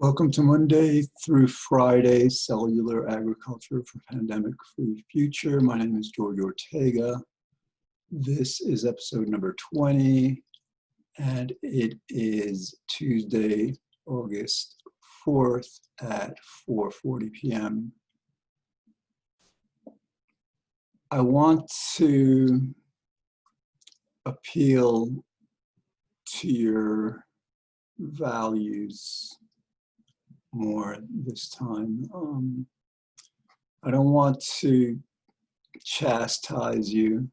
Welcome to Monday through Friday, Cellular Agriculture for Pandemic-Free Future. My name is George Ortega. This is episode number 20, and it is Tuesday, August 4th at 4:40 p.m. I want to appeal to your values more this time. I don't want to chastise you,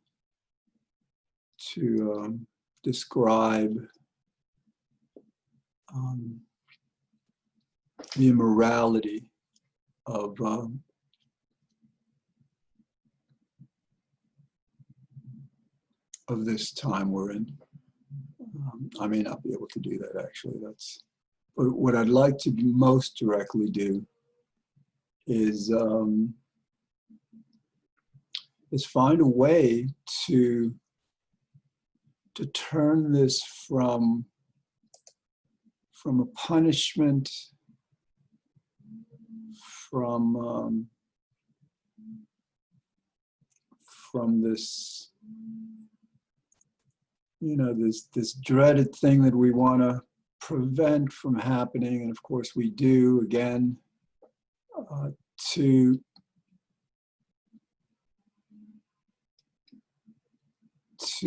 to describe the immorality of this time we're in. I may not be able to do that, actually. But what I'd like to most directly do is find a way to turn this from a punishment, from this, this dreaded thing that we want to prevent from happening, and of course we do, again, to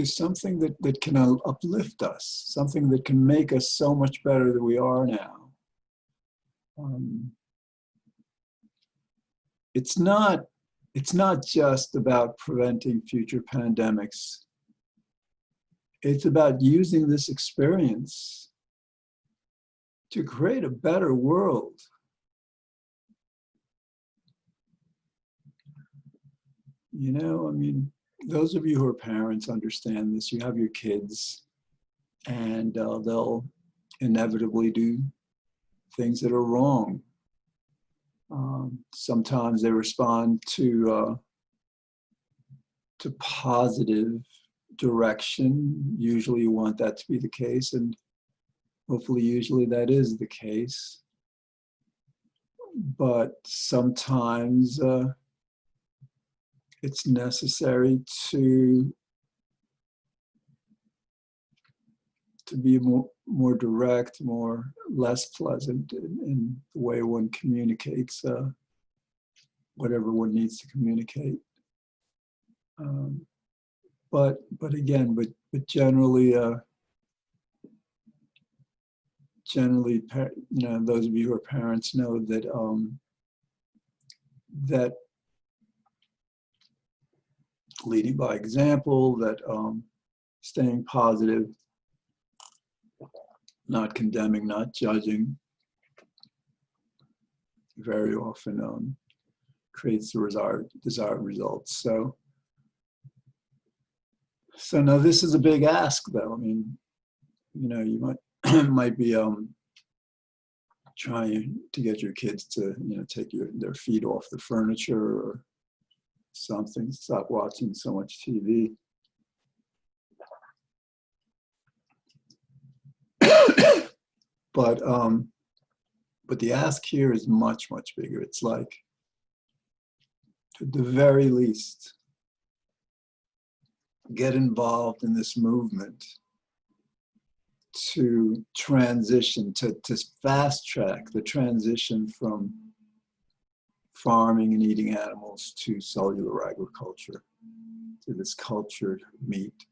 something that can uplift us, something that can make us so much better than we are now. It's not just about preventing future pandemics. It's about using this experience to create a better world. Those of you who are parents understand this. You have your kids, and they'll inevitably do things that are wrong. Sometimes they respond to positive direction. Usually you want that to be the case, and hopefully, usually that is the case. But sometimes it's necessary to be more direct, less pleasant in the way one communicates whatever one needs to communicate. But generally, those of you who are parents know that that leading by example, that staying positive, not condemning, not judging, very often creates the desired results. So now this is a big ask, though. You might be trying to get your kids to take their feet off the furniture or something, stop watching so much TV. But the ask here is much, much bigger. It's like, at the very least, get involved in this movement to transition, to fast track the transition from farming and eating animals to cellular agriculture, to this cultured meat.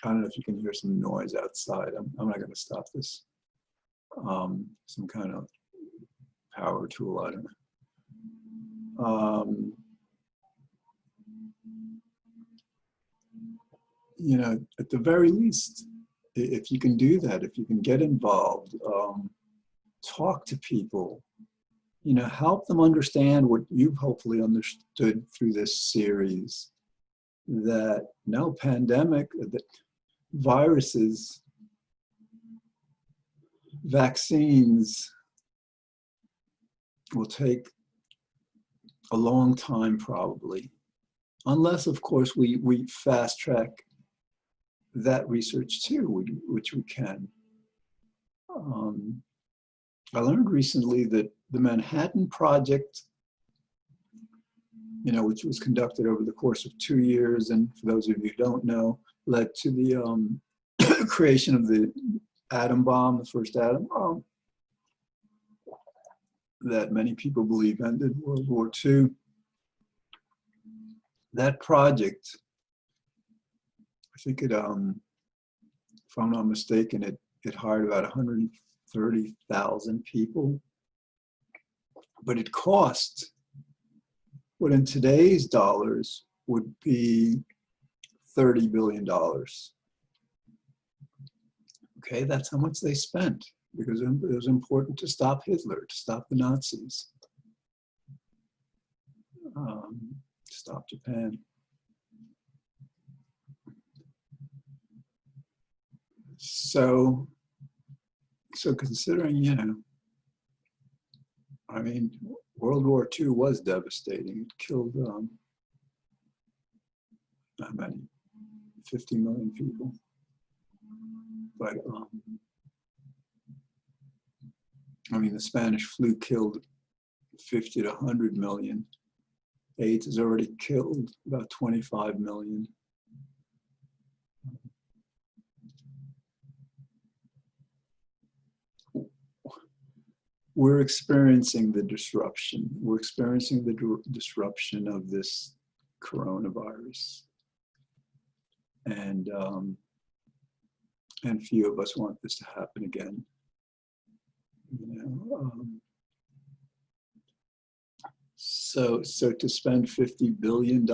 I don't know if you can hear some noise outside. I'm not going to stop this. Some kind of power tool, I don't know. At the very least, if you can do that, if you can get involved, talk to people, help them understand what you've hopefully understood through this series, that no pandemic, that viruses, vaccines will take a long time probably, unless of course we fast track that research too, which we can. I learned recently that the Manhattan Project, which was conducted over the course of 2 years, and for those of you who don't know, led to the creation of the atom bomb, the first atom bomb, that many people believe ended World War II. That project, I think it, if I'm not mistaken, it hired about 130,000 people, but it cost what in today's dollars would be $30 billion. Okay, that's how much they spent, because it was important to stop Hitler, to stop the Nazis, to stop Japan. So considering, I mean, World War II was devastating. It killed, how many? 50 million people. But, I mean, the Spanish flu killed 50 to 100 million. AIDS has already killed about 25 million. We're experiencing the disruption. We're experiencing the disruption of this coronavirus. And few of us want this to happen again. So to spend $50 billion,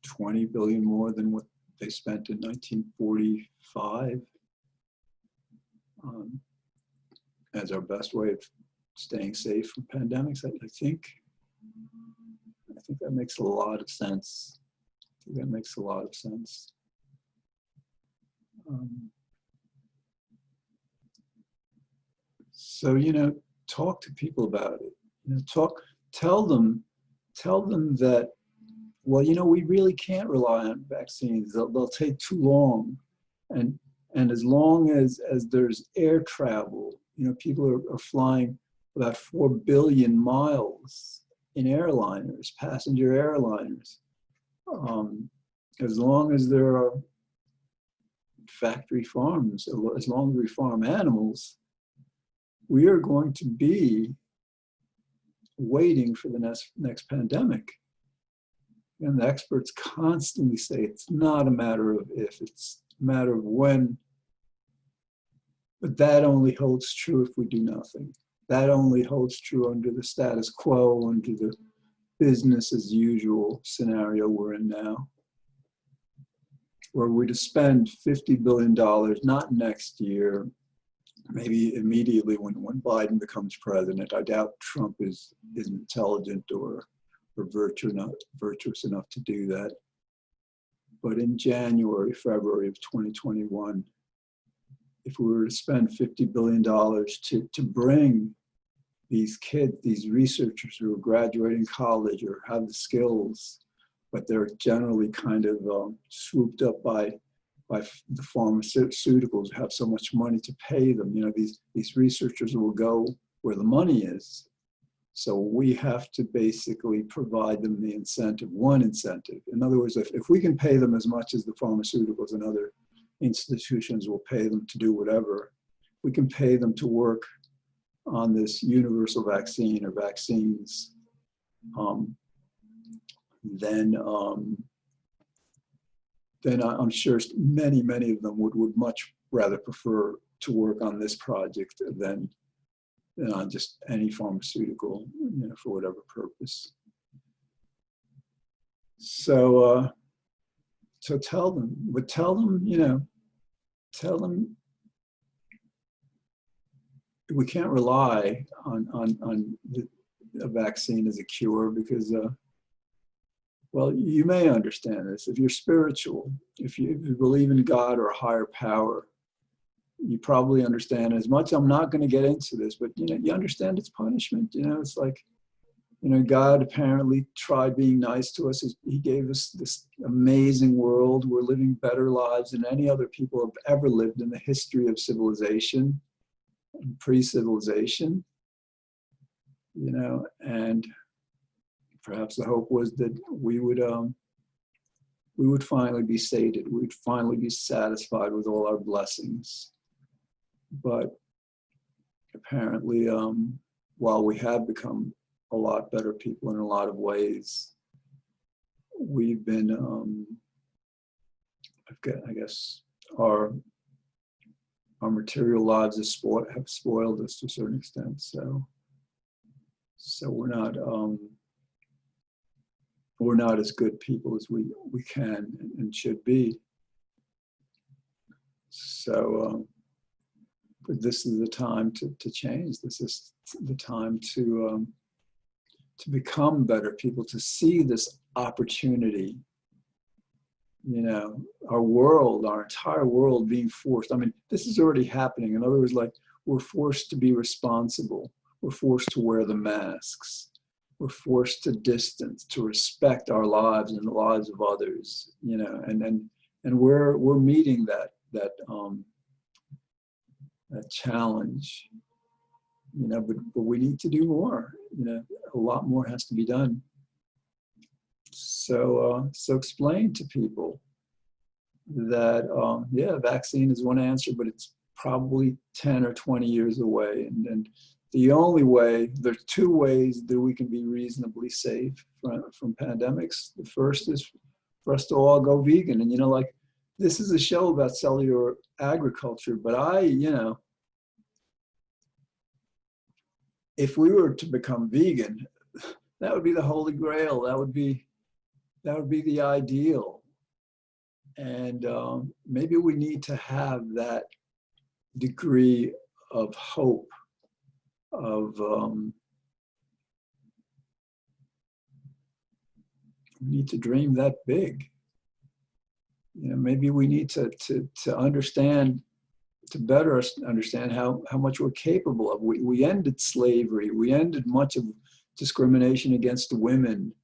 20 billion more than what they spent in 1945, as our best way of staying safe from pandemics, I think that makes a lot of sense. That makes a lot of sense. So, talk to people about it. Tell them that, well, we really can't rely on vaccines. They'll take too long. And as long as there's air travel, people are flying about 4 billion miles in airliners, passenger airliners. As long as there are factory farms, as long as we farm animals, we are going to be waiting for the next pandemic. And the experts constantly say it's not a matter of if, it's a matter of when. But that only holds true if we do nothing. That only holds true under the status quo, under the business as usual scenario we're in now, where we're to spend $50 billion, not next year, maybe immediately when Biden becomes president. I doubt Trump is intelligent or virtuous enough to do that. But in January, February of 2021, if we were to spend $50 billion to bring these kids, these researchers who are graduating college or have the skills, but they're generally kind of swooped up by the pharmaceuticals who have so much money to pay them. These researchers will go where the money is. So we have to basically provide them the incentive, one incentive. In other words, if we can pay them as much as the pharmaceuticals and other institutions will pay them to do whatever, we can pay them to work on this universal vaccine or vaccines, then I'm sure many of them would much rather prefer to work on this project than on just any pharmaceutical, for whatever purpose. So tell them, we can't rely on a vaccine as a cure because, well, you may understand this. If you're spiritual, if you believe in God or a higher power, you probably understand as much. I'm not going to get into this, but you understand it's punishment. It's like, You know, God apparently tried being nice to us. He gave us this amazing world. We're living better lives than any other people have ever lived in the history of civilization and pre-civilization. You know, and perhaps the hope was that we would finally be sated. We'd finally be satisfied with all our blessings. But apparently, while we have become a lot better people in a lot of ways, we've been, I guess, our material lives have spoiled us to a certain extent. So we're not as good people as we can and should be. So, but this is the time to change. This is the time to become better people, to see this opportunity. You know, our entire world being forced. I mean, this is already happening. In other words, like, we're forced to be responsible. We're forced to wear the masks. We're forced to distance, to respect our lives and the lives of others. You know, and we're meeting that challenge. You know, but we need to do more. You know, a lot more has to be done. So explain to people that, yeah, vaccine is one answer, but it's probably 10 or 20 years away. And the only way, there's two ways that we can be reasonably safe from pandemics. The first is for us to all go vegan. And, you know, like, this is a show about cellular agriculture, but you know, if we were to become vegan, that would be the holy grail. That would be the ideal. And maybe we need to have that degree of hope, of we need to dream that big. You know, maybe we need to understand, to better understand how much we're capable of. We ended slavery. We ended much of discrimination against women.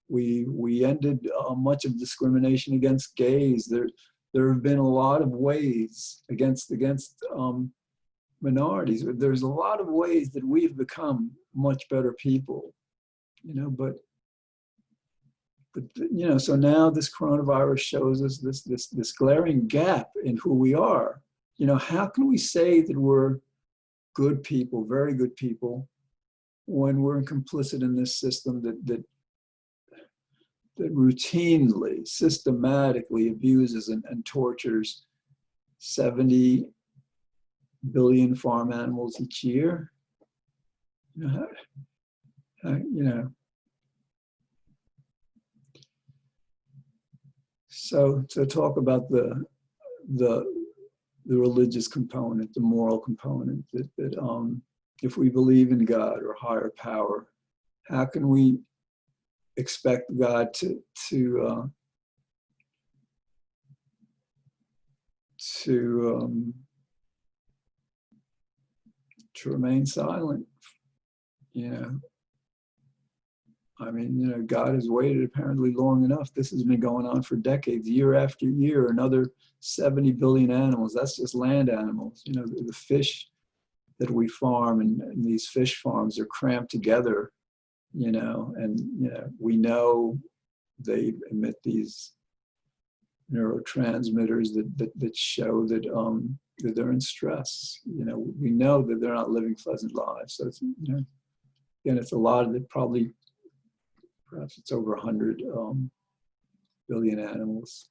We ended much of discrimination against gays. There have been a lot of ways against minorities. There's a lot of ways that we've become much better people, you know, but you know, so now this coronavirus shows us this glaring gap in who we are. You know, how can we say that we're good people, very good people, when we're complicit in this system that routinely, systematically abuses and tortures 70 billion farm animals each year? You know, you know. So to talk about the religious component, the moral component, that if we believe in God or higher power, how can we expect God to remain silent? You know, I mean, you know, God has waited apparently long enough. This has been going on for decades, year after year. Another 70 billion animals. That's just land animals. You know, the fish that we farm, and these fish farms are cramped together. You know, and you know, we know they emit these neurotransmitters that show that that they're in stress. You know, we know that they're not living pleasant lives. So it's, you know, again, it's a lot of it. Probably, perhaps it's over 100 billion animals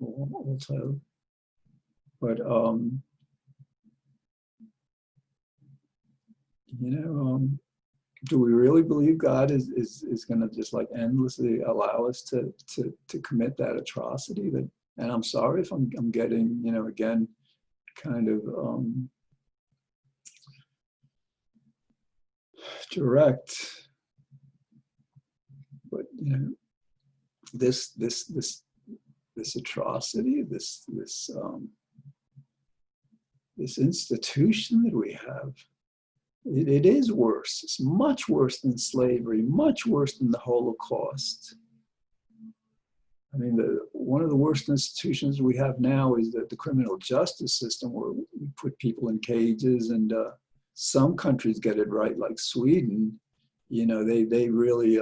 all told. But you know, do we really believe God is going to just like endlessly allow us to commit that atrocity? That, and I'm sorry if I'm getting, you know, again, kind of direct, but you know, this atrocity, this institution that we have, It is worse. It's much worse than slavery, much worse than the Holocaust. I mean, one of the worst institutions we have now is the criminal justice system, where we put people in cages, and some countries get it right, like Sweden. You know, they really,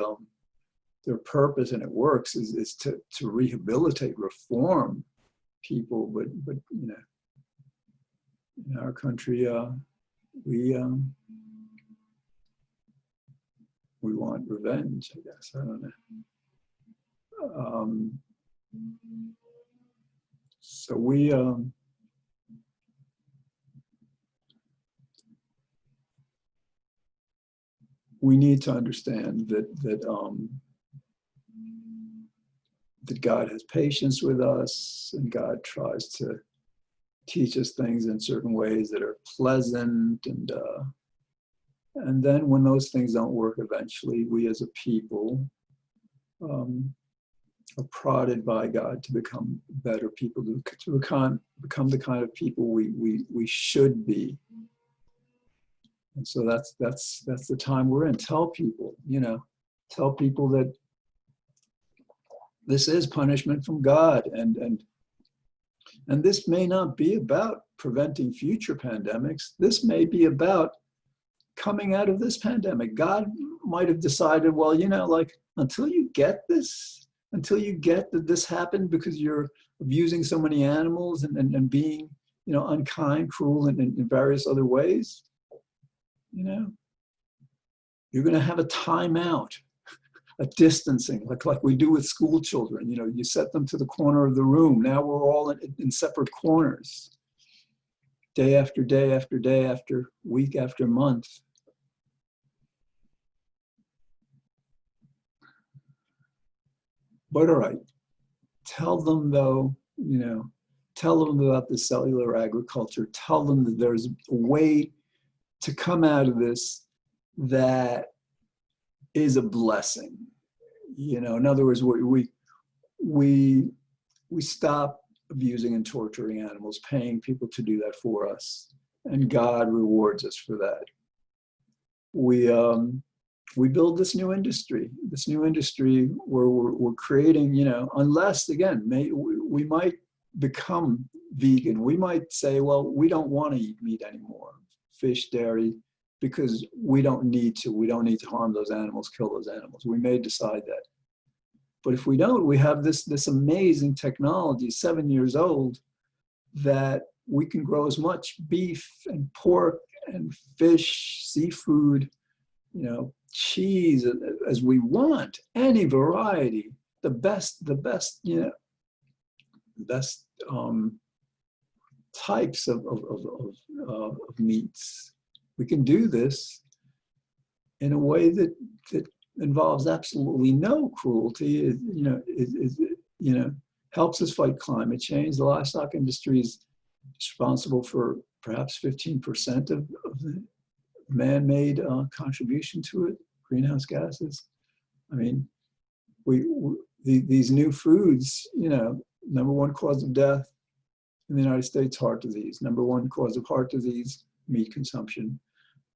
their purpose, and it works, is to rehabilitate, reform people. But you know, in our country, we want revenge, I guess. I don't know. So we need to understand that God has patience with us, and God tries to teach us things in certain ways that are pleasant, and then when those things don't work, eventually we as a people are prodded by God to become better people, to become the kind of people we should be. And so that's the time we're in. Tell people, you know, tell people that this is punishment from God, and this may not be about preventing future pandemics. This may be about coming out of this pandemic. God might have decided, well, you know, like, until you get this, until you get that this happened because you're abusing so many animals and being, you know, unkind, cruel, and in various other ways, you know, you're going to have a timeout, a distancing, like we do with school children. You know, you set them to the corner of the room. Now we're all in separate corners, day after day after day after week after month. But all right, tell them though, you know, tell them about the cellular agriculture. Tell them that there's a way to come out of this that is a blessing. You know, in other words, we stop abusing and torturing animals, paying people to do that for us, and God rewards us for that. We build this new industry where we're creating, you know, unless, again, we might become vegan. We might say, well, we don't want to eat meat anymore, fish, dairy, because we don't need to. We don't need to harm those animals, kill those animals. We may decide that. But if we don't, we have this amazing technology, 7 years old, that we can grow as much beef and pork and fish, seafood, you know, cheese as we want, any variety, the best, you know, best types of meats. We can do this in a way that involves absolutely no cruelty. You know, helps us fight climate change. The livestock industry is responsible for perhaps 15% of the man-made contribution to it, greenhouse gases. I mean, these new foods, you know, number one cause of death in the United States, heart disease. Number one cause of heart disease, meat consumption.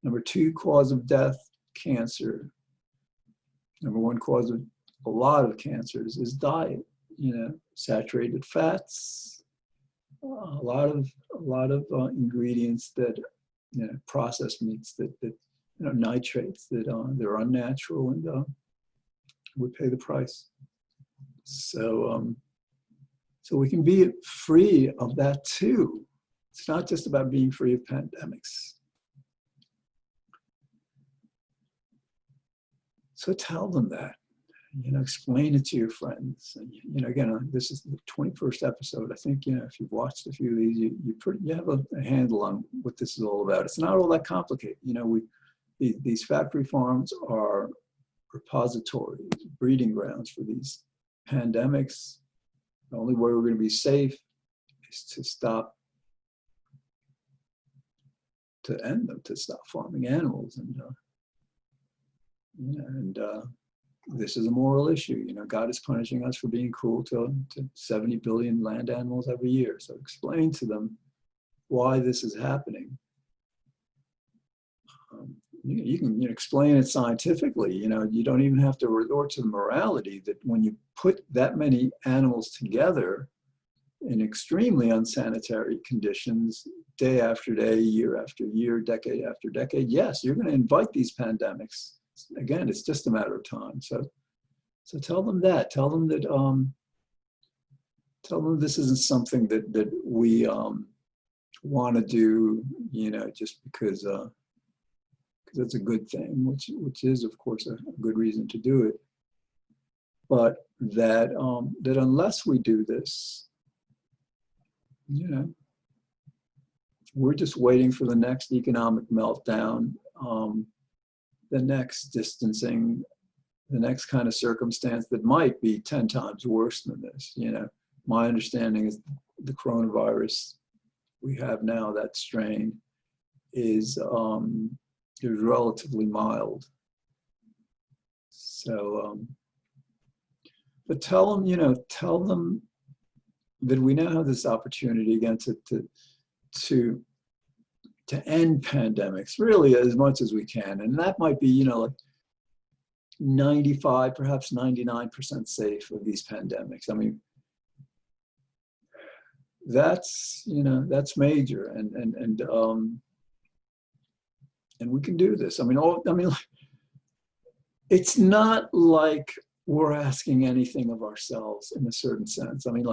Number two cause of death, cancer. Number one cause of a lot of cancers is diet. You know, saturated fats, a lot of ingredients that, you know, processed meats that you know, nitrates that they're unnatural, and we pay the price. So so we can be free of that too. It's not just about being free of pandemics. So tell them that, you know, explain it to your friends. And, you know, again, this is the 21st episode. I think, you know, if you've watched a few of these, you have a handle on what this is all about. It's not all that complicated. You know, these factory farms are repositories, breeding grounds for these pandemics. The only way we're going to be safe is to end them, to stop farming animals. And this is a moral issue. You know, God is punishing us for being cruel to 70 billion land animals every year. So explain to them why this is happening. you can explain it scientifically. You don't even have to resort to the morality that when you put that many animals together in extremely unsanitary conditions, day after day, year after year, decade after decade, yes, you're going to invite these pandemics. Again, it's just a matter of time. So tell them that. Tell them that. Tell them this isn't something that we want to do, just because it's a good thing, which is, of course, a good reason to do it. But that unless we do this, we're just waiting for the next economic meltdown, the next distancing, the next kind of circumstance that might be 10 times worse than this. My understanding is the coronavirus we have now, that strain, is relatively mild. So, but tell them that we now have this opportunity again to end pandemics really as much as we can, and that might be like 95, perhaps 99% safe of these pandemics. I mean, that's major, and we can do this. I mean, it's not like we're asking anything of ourselves in a certain sense. I mean,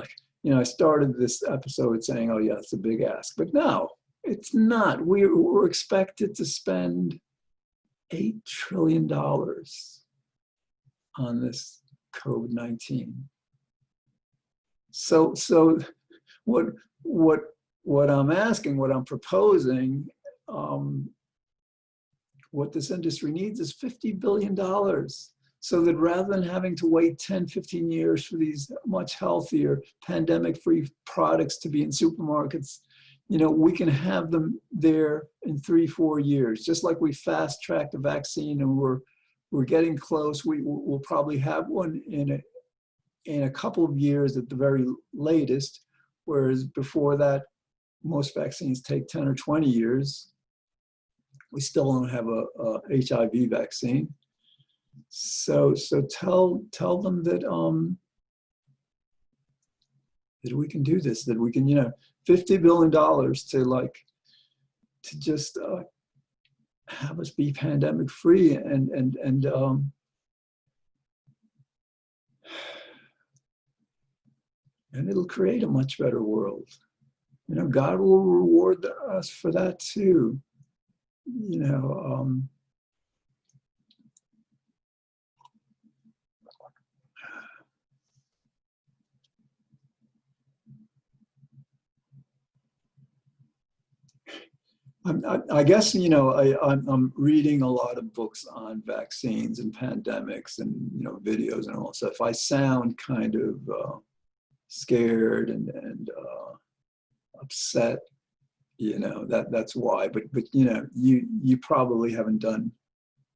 I started this episode saying, oh yeah, it's a big ask, but no, it's not. We're expected to spend $8 trillion on this COVID-19. So what I'm asking, what I'm proposing, what this industry needs is $50 billion. So that rather than having to wait 10, 15 years for these much healthier pandemic-free products to be in supermarkets, we can have them there in 3-4 years. Just like we fast-tracked a vaccine and we're getting close. We'll probably have one in a couple of years at the very latest, whereas before that, most vaccines take 10 or 20 years. We still don't have a HIV vaccine. So tell them that that we can do this, that we can, $50 billion to just have us be pandemic free, and it'll create a much better world. God will reward us for that too. I guess, I'm reading a lot of books on vaccines and pandemics and, videos and all. So if I sound kind of scared and upset, that's why. But you probably haven't done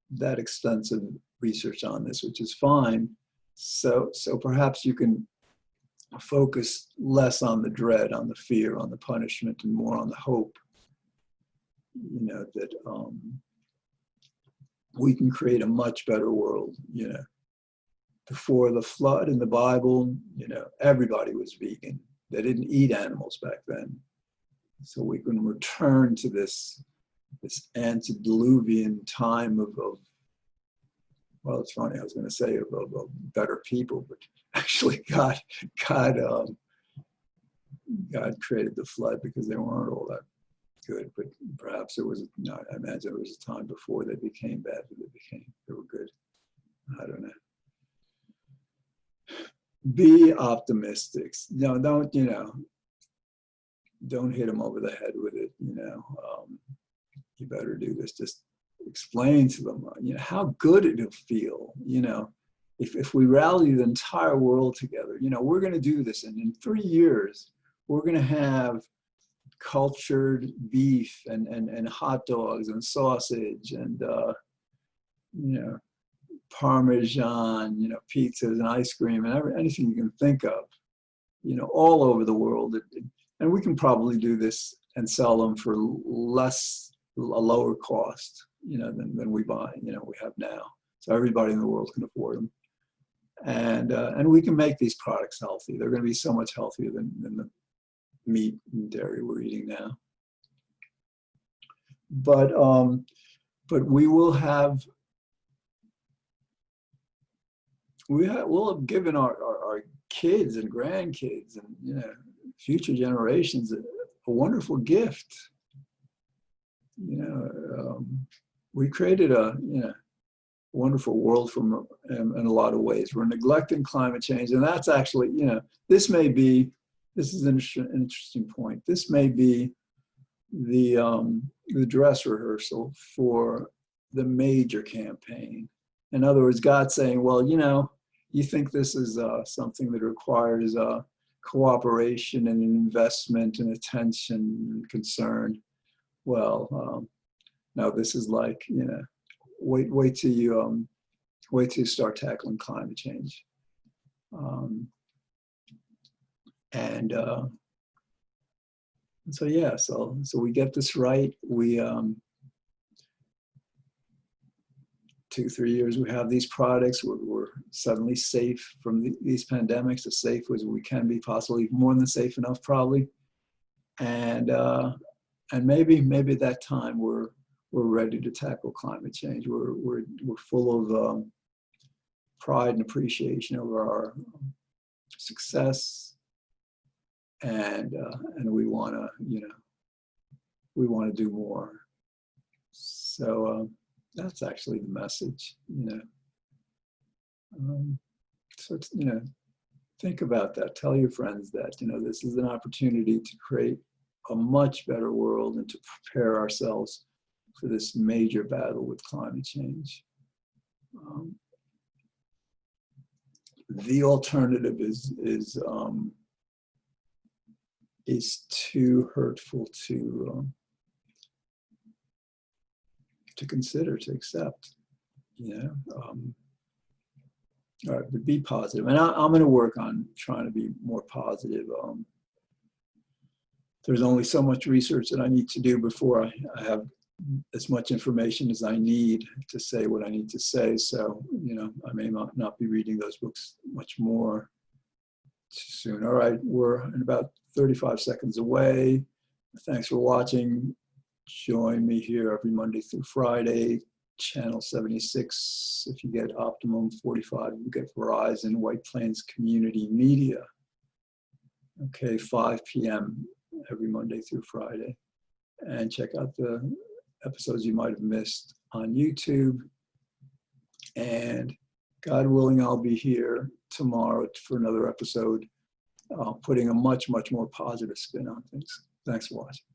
that extensive research on this, which is fine. So perhaps you can focus less on the dread, on the fear, on the punishment, and more on the hope. That we can create a much better world. Before the flood in the Bible, everybody was vegan. They didn't eat animals back then. So we can return to this antediluvian time of well, it's funny, I was going to say of better people, but actually God created the flood because they weren't all that good. But perhaps I imagine it was a time before they became bad, but they were good. I don't know. Be optimistic. No, don't hit them over the head with it. You better do this. Just explain to them, how good it'll feel. If we rally the entire world together, we're going to do this, and in 3 years, we're going to have cultured beef and hot dogs and sausage and Parmesan, pizzas and ice cream and anything you can think of, all over the world. And we can probably do this and sell them for less a lower cost, than we buy, we have now. So everybody in the world can afford them. And we can make these products healthy. They're going to be so much healthier than the meat and dairy we're eating now. But we will have, we'll have given our kids and grandkids and future generations a wonderful gift. We created a wonderful world in a lot of ways. We're neglecting climate change, and that's actually, this is an interesting point. This may be the dress rehearsal for the major campaign. In other words, God saying, well, you think this is something that requires cooperation and investment and attention and concern. Well, no, this is like, wait till you start tackling climate change. So yeah, so we get this right. We 2-3 years we have these products. We're suddenly safe from these pandemics, as safe as we can be, possibly more than safe enough, probably. And maybe at that time we're ready to tackle climate change. We're full of pride and appreciation over our success, and we want to do more. So that's actually the message, So think about that. Tell your friends that this is an opportunity to create a much better world and to prepare ourselves for this major battle with climate change. The alternative is too hurtful to consider, to accept. All right, but be positive. And I'm going to work on trying to be more positive. There's only so much research that I need to do before I have as much information as I need to say what I need to say. So, I may not be reading those books much more soon. All right, we're in about 35 seconds away. Thanks for watching. Join me here every Monday through Friday, channel 76. If you get Optimum, 45, you get Verizon, White Plains Community Media. Okay, 5 p.m. every Monday through Friday. And check out the episodes you might have missed on YouTube. And God willing, I'll be here tomorrow for another episode, putting a much, much more positive spin on things. Thanks for watching.